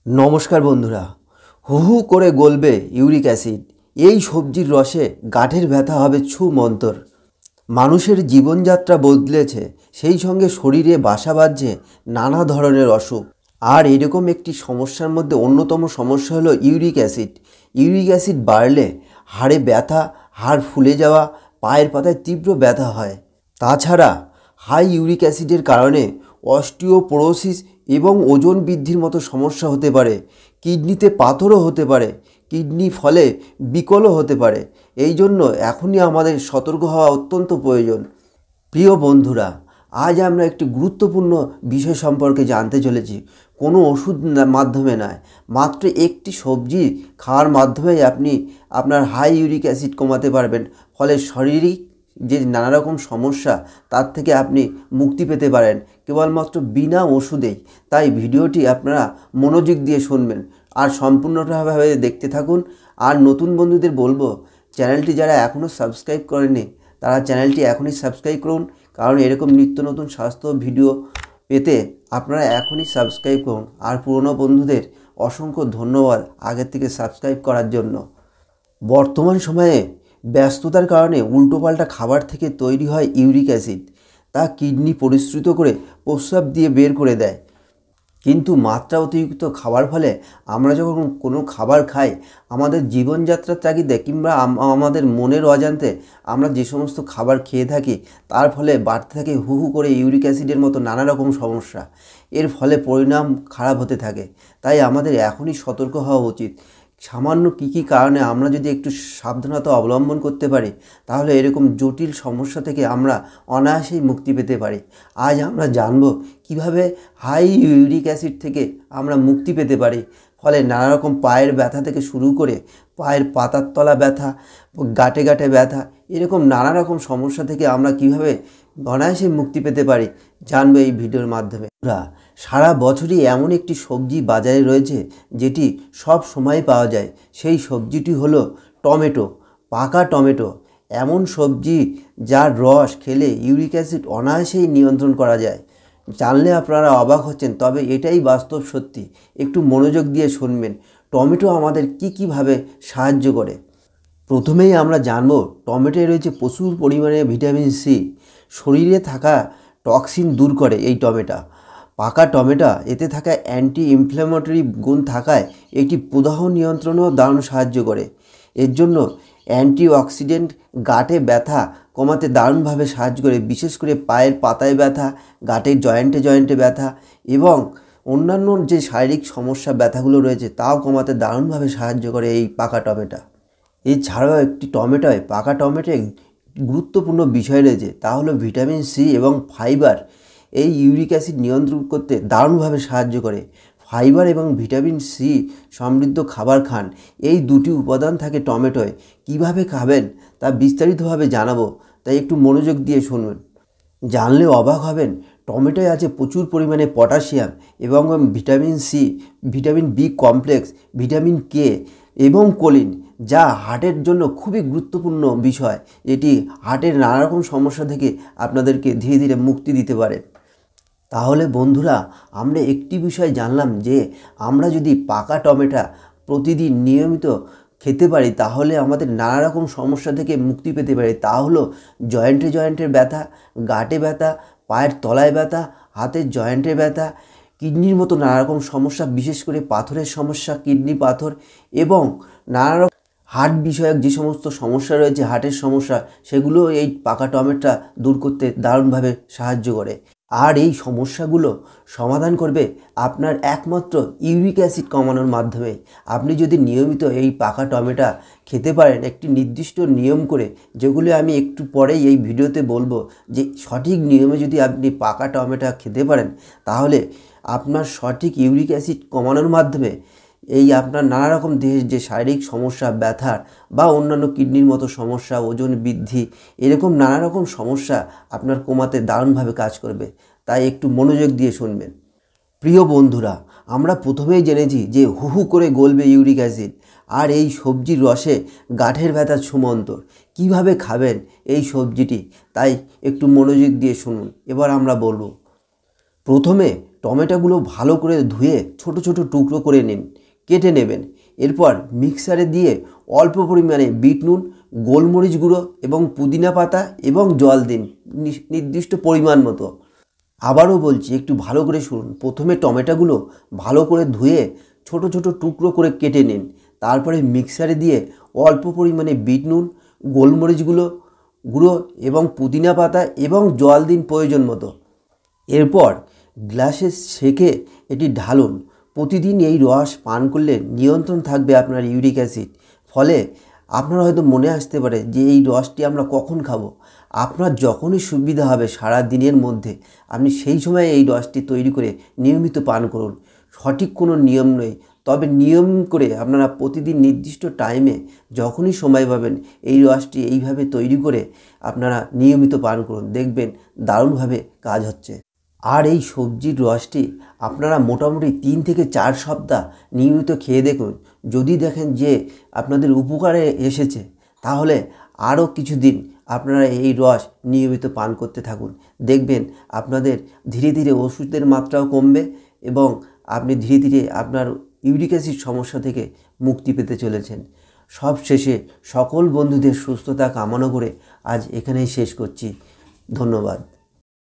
নমস্কার বন্ধুরা। হু হু করে গলবে ইউরিক অ্যাসিড। এই সবজির রসে গাঁঠের ব্যথা হবে ছুমন্তর। মানুষের জীবনযাত্রা বদলেছে, সেই সঙ্গে শরীরে বাসা বাঁধছে নানা ধরনের অসুখ। আর এরকম একটি সমস্যার মধ্যে অন্যতম সমস্যা হলো ইউরিক অ্যাসিড। ইউরিক অ্যাসিড বাড়লে হাড়ে ব্যথা, হাড় ফুলে যাওয়া, পায়ের পাতায় তীব্র ব্যথা হয়। তাছাড়া হাই ইউরিক অ্যাসিডের কারণে অস্টিওপোরোসিস এবং ওজন বৃদ্ধির মতো সমস্যা হতে পারে। কিডনিতে পাথরও হতে পারে, কিডনি ফলে বিকলও হতে পারে। এই জন্য এখনই আমাদের সতর্ক হওয়া অত্যন্ত প্রয়োজন। প্রিয় বন্ধুরা, আজ আমরা একটি গুরুত্বপূর্ণ বিষয় সম্পর্কে জানতে চলেছি। কোনো ওষুধ মাধ্যমে নয়, মাত্র একটি সবজি খাওয়ার মাধ্যমেই আপনি আপনার হাই ইউরিক অ্যাসিড কমাতে পারবেন। ফলে শারীরিক যে নানা রকম সমস্যা, তার থেকে আপনি মুক্তি পেতে পারেন কেবলমাত্র বিনা ওষুধেই। তাই ভিডিওটি আপনারা মনোযোগ দিয়ে শুনবেন আর সম্পূর্ণভাবে দেখতে থাকুন। আর নতুন বন্ধুদের বলবো, চ্যানেলটি যারা এখনও সাবস্ক্রাইব করেনি তারা চ্যানেলটি এখনই সাবস্ক্রাইব করুন, কারণ এরকম নিত্য নতুন স্বাস্থ্য ভিডিও পেতে আপনারা এখনই সাবস্ক্রাইব করুন। আর পুরনো বন্ধুদের অসংখ্য ধন্যবাদ আগের থেকে সাবস্ক্রাইব করার জন্য। বর্তমান সময়ে ব্যস্ততার কারণে উল্টোপাল্টা খাবার থেকে তৈরি হয় ইউরিক অ্যাসিড। তা কিডনি পরিশ্রুত করে প্রস্রাব দিয়ে বের করে দেয়। কিন্তু মাত্রা অতিরিক্ত খাওয়ার ফলে আমরা যখন কোনো খাবার খাই, আমাদের জীবনযাত্রার তাগিদে কিংবা আমাদের মনের অজান্তে আমরা যে সমস্ত খাবার খেয়ে থাকি, তার ফলে বাড়তে থাকে হু হু করে ইউরিক অ্যাসিডের মতো নানা রকম সমস্যা। এর ফলে পরিণাম খারাপ হতে থাকে। তাই আমাদের এখনই সতর্ক হওয়া উচিত। সামান্য কী কারণে আমরা যদি একটু সাবধানতা অবলম্বন করতে পারি, তাহলে এরকম জটিল সমস্যা থেকে আমরা অনায়াসেই মুক্তি পেতে পারি। আজ আমরা জানব কিভাবে হাই ইউরিক অ্যাসিড থেকে আমরা মুক্তি পেতে পারি। ফলে নানা রকম পায়ের ব্যথা থেকে শুরু করে পায়ের পাতার তলা ব্যথা, গাঁটে গাঁটে ব্যথা, এরকম নানা রকম সমস্যা থেকে আমরা কিভাবে অনায়াসে মুক্তি পেতে পারি জানবো এই ভিডিওর মাধ্যমে। সারা বছরই এমন একটি সবজি বাজারে রয়েছে যেটি সব সময় পাওয়া যায়। সেই সবজিটি হলো টমেটো, পাকা টমেটো। এমন সবজি যার রস খেলে ইউরিক অ্যাসিড অনায়াসেই নিয়ন্ত্রণ করা যায়। জানলে আপনারা অবাক হচ্ছেন, তবে এটাই বাস্তব সত্যি। একটু মনোযোগ দিয়ে শুনবেন টমেটো আমাদের কীভাবে সাহায্য করে। প্রথমেই আমরা জানব টমেটোয় রয়েছে প্রচুর পরিমাণে ভিটামিন সি। শরীরে থাকা টক্সিন দূর করে এই টমেটো। পাকা টমেটো এতে থাকা অ্যান্টি ইনফ্ল্যামেটরি গুণ থাকায় এটি প্রদাহ নিয়ন্ত্রণেও দারুণ সাহায্য করে। এর জন্য অ্যান্টিঅক্সিডেন্ট গাঁটে ব্যথা কমাতে দারুণভাবে সাহায্য করে। বিশেষ করে পায়ের পাতায় ব্যথা, গাঁটের জয়েন্টে জয়েন্টে ব্যথা এবং অন্যান্য যে শারীরিক সমস্যা ব্যথাগুলো রয়েছে তাও কমাতে দারুণভাবে সাহায্য করে এই পাকা টমেটো। এছাড়াও একটি টমেটোয়, পাকা টমেটোয় গুরুত্বপূর্ণ বিষয় রয়েছে, তা হলো ভিটামিন সি এবং ফাইবার। এই ইউরিক অ্যাসিড নিয়ন্ত্রণ করতে দারুণভাবে সাহায্য করে। ফাইবার এবং ভিটামিন সি সমৃদ্ধ খাবার খান। এই দুটি উপাদান থাকে টমেটোয়। কিভাবে খাবেন তা বিস্তারিতভাবে জানাবো, তাই একটু মনোযোগ দিয়ে শুনুন। জানলে অবাক হবেন, টমেটোয় আছে প্রচুর পরিমাণে পটাশিয়াম এবং vitamin C, vitamin B complex, vitamin K এবং কোলিন, যা হার্টের জন্য খুবই গুরুত্বপূর্ণ বিষয়। এটি হার্টের নানা রকম সমস্যা থেকে আপনাদেরকে ধীরে ধীরে মুক্তি দিতে পারে। তাহলে বন্ধুরা, আমরা একটি বিষয় জানলাম যে আমরা যদি পাকা টমেটো প্রতিদিন নিয়মিত খেতে পারি, তাহলে আমাদের নানা রকম সমস্যা থেকে মুক্তি পেতে পারি। তা হলো জয়েন্টে জয়েন্টের ব্যথা, গাঁটে ব্যথা, পায়ের তলায় ব্যথা, হাতের জয়েন্টে ব্যথা, কিডনির মতো নানা রকম সমস্যা, বিশেষ করে পাথরের সমস্যা, কিডনি পাথর এবং নানা রকম হার্ট বিষয়ক যে সমস্ত সমস্যা রয়েছে, হার্টের সমস্যা, সেগুলো এই পাকা টমেটো দূর করতে দারুণভাবে সাহায্য করে। আর এই সমস্যাগুলো সমাধান করবে আপনার একমাত্র ইউরিক অ্যাসিড কমানোর মাধ্যমে। আপনি যদি নিয়মিত এই পাকা টমেটো খেতে পারেন একটি নির্দিষ্ট নিয়ম করে, যেগুলো আমি একটু পরেই এই ভিডিওতে বলবো, যে সঠিক নিয়মে যদি আপনি পাকা টমেটো খেতে পারেন, তাহলে আপনার সঠিক ইউরিক অ্যাসিড কমানোর মাধ্যমে এই আপনার নানা রকম দেহের যে শারীরিক সমস্যা, ব্যথার বা অন্যান্য কিডনির মতো সমস্যা, ওজন বৃদ্ধি, এরকম নানা রকম সমস্যা আপনার কমাতে দারুণভাবে কাজ করবে। তাই একটু মনোযোগ দিয়ে শুনবেন। প্রিয় বন্ধুরা, আমরা প্রথমেই জেনেছি যে হু হু করে গলবে ইউরিক অ্যাসিড। আর এই সবজির রসে গাঁঠের ব্যথা ছুমন্তর। কিভাবে খাবেন এই সবজিটি, তাই একটু মনোযোগ দিয়ে শুনুন। এবার আমরা বলবো, প্রথমে টমেটোগুলো ভালো করে ধুয়ে ছোট ছোট টুকরো করে নিন, কেটে নেবেন। এরপর মিক্সারে দিয়ে অল্প পরিমাণে বিট নুন, গোলমরিচ গুঁড়ো এবং পুদিনা পাতা এবং জল দিন নির্দিষ্ট পরিমাণ মতো। আবারও বলছি, একটু ভালো করে শুনুন। প্রথমে টমেটোগুলো ভালো করে ধুয়ে ছোট ছোট টুকরো করে কেটে নিন। তারপরে মিক্সারে দিয়ে অল্প পরিমাণে বিট নুন, গোলমরিচ গুঁড়ো এবং পুদিনা পাতা এবং জল দিন প্রয়োজন মতো। এরপর গ্লাসে সেঁকে এটি ঢালুন। প্রতিদিন এই রস পান করলে নিয়ন্ত্রণ থাকবে আপনার ইউরিক অ্যাসিড। ফলে আপনার হয়তো মনে আসতে পারে যে এই রসটি আমরা কখন খাবো। আপনার যখনই সুবিধা হবে সারা দিনের মধ্যে আপনি সেই সময় এই রসটি তৈরি করে নিয়মিত পান করুন। সঠিক কোনো নিয়ম নেই, তবে নিয়ম করে আপনারা প্রতিদিন নির্দিষ্ট টাইমে যখনই সময় পাবেন এই রসটি এইভাবে তৈরি করে আপনারা নিয়মিত পান করুন, দেখবেন দারুণভাবে কাজ হচ্ছে। আর এই সবজির রসটি আপনারা মোটামুটি 3 থেকে 4 সপ্তাহ নিয়মিত খেয়ে দেখুন। যদি দেখেন যে আপনাদের উপকারে এসেছে, তাহলে আরও কিছুদিন আপনারা এই রস নিয়মিত পান করতে থাকুন। দেখবেন আপনাদের ধীরে ধীরে ওষুধের মাত্রাও কমবে এবং আপনি ধীরে ধীরে আপনার ইউরিক অ্যাসিড সমস্যা থেকে মুক্তি পেতে চলেছেন। সব শেষে সকল বন্ধুদের সুস্থতা কামনা করে আজ এখানেই শেষ করছি। ধন্যবাদ।